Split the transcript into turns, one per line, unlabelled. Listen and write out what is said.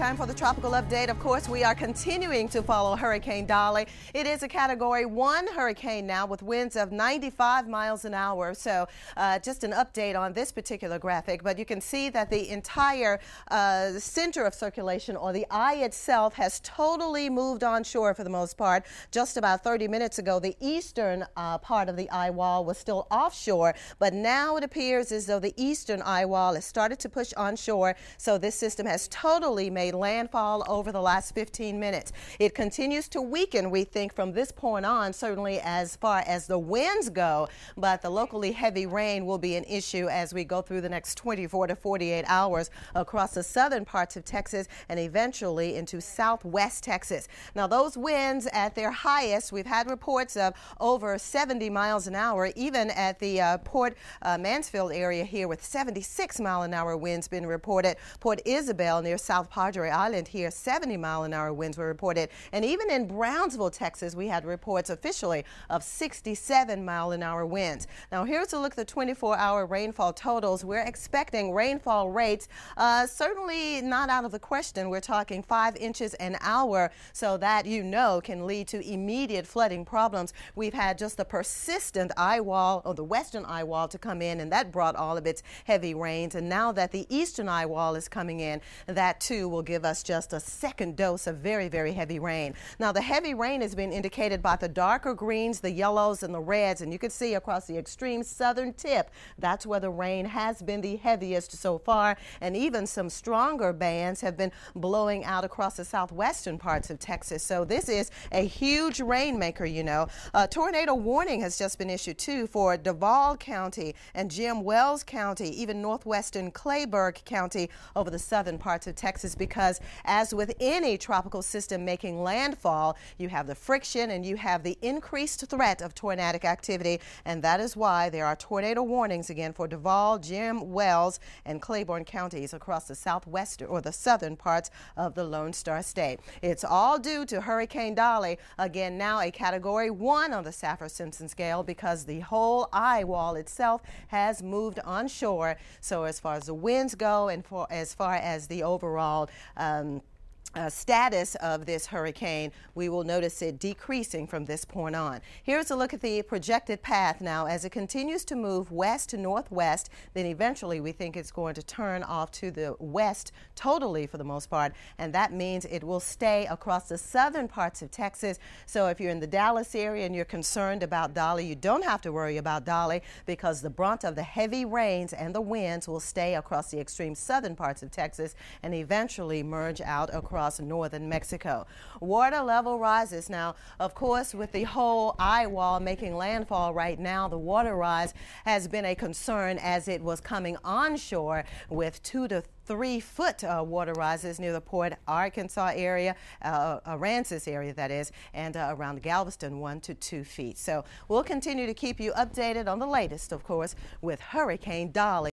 time for the tropical update. Of course, we are continuing to follow Hurricane Dolly. It is a Category 1 hurricane now with winds of 95 miles an hour. So just an update on this particular graphic. But you can see that the entire center of circulation, or the eye itself, has totally moved onshore for the most part. Just about 30 minutes ago, the eastern part of the eye wall was still offshore. But now it appears as though the eastern eye wall has started to push onshore. So this system has totally made landfall over the last 15 minutes. It continues to weaken, we think, from this point on, certainly as far as the winds go, but the locally heavy rain will be an issue as we go through the next 24 to 48 hours across the southern parts of Texas and eventually into southwest Texas. Now, those winds at their highest, we've had reports of over 70 miles an hour, even at the Port Mansfield area here, with 76-mile-an-hour winds been reported. Port Isabel near South Padre Island here, 70-mile-an-hour winds were reported. And even in Brownsville, Texas, we had reports officially of 67-mile-an-hour winds. Now, here's a look at the 24-hour rainfall totals. We're expecting rainfall rates certainly not out of the question. We're talking 5 inches an hour, so that, you know, can lead to immediate flooding problems. We've had just the persistent eye wall, or the western eye wall, to come in, and that brought all of its heavy rains. And now that the eastern eye wall is coming in, that too will give us just a second dose of very, very heavy rain. Now, the heavy rain has been indicated by the darker greens, the yellows, and the reds, and you can see across the extreme southern tip, that's where the rain has been the heaviest so far, and even some stronger bands have been blowing out across the southwestern parts of Texas. So this is a huge rainmaker, you know. A tornado warning has just been issued too for Duval County and Jim Wells County, even northwestern Clayburgh County over the southern parts of Texas, because as with any tropical system making landfall, you have the friction and you have the increased threat of tornadic activity, and that is why there are tornado warnings again for Duval, Jim Wells, and Claiborne counties across the southwestern or the southern parts of the Lone Star State. It's all due to Hurricane Dolly, again now a Category 1 on the Saffir-Simpson scale, because the whole eye wall itself has moved onshore. So as far as the winds go, and as far as the overall status of this hurricane, we will notice it decreasing from this point on. Here's a look at the projected path now as it continues to move west to northwest. Then eventually we think it's going to turn off to the west totally for the most part, and that means it will stay across the southern parts of Texas. So if you're in the Dallas area and you're concerned about Dolly, you don't have to worry about Dolly, because the brunt of the heavy rains and the winds will stay across the extreme southern parts of Texas and eventually merge out across northern Mexico. Water level rises. Now, of course, with the whole eye wall making landfall right now, the water rise has been a concern as it was coming onshore with 2 to 3 foot water rises near the Port Arkansas area, Aransas area that is, and around Galveston 1 to 2 feet. So we'll continue to keep you updated on the latest, of course, with Hurricane Dolly.